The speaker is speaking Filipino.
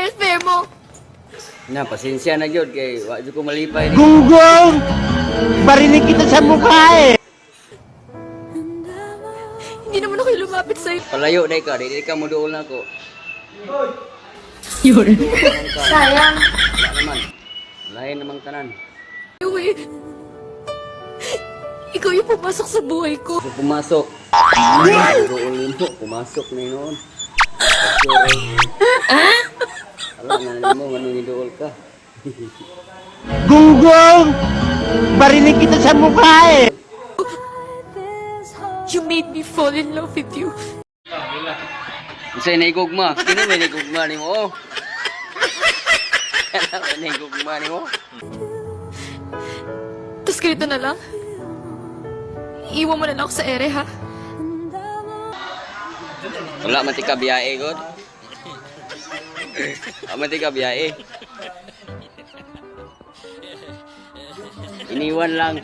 welfare mo. Na, pasensya na yun kay wala ko malipay ni. Gunggong! Barinig kita sa mukha eh! Hindi naman ako lumapit sa'yo. Palayo na ka, di ka mo doon ako. Yun. Sayang. Wala naman. Lain namang tanan. Uy, ikaw yung pumasok sa buhay ko. So, pumasok. Doon mo, pumasok na yun. Alam na mo, anong idool ka. Gunggong! Barinig kita sa mukha eh! You made me fall in love with you. Isa'y naigugma. Kini may naigugma ni mo. Kaya may naigugma ni mo. Tapos ganito na lang. Iwan mo na lang ako sa ere, ha? Wala mati ka biyahe, God. Wala mati ka biyahe. Iniwan lang.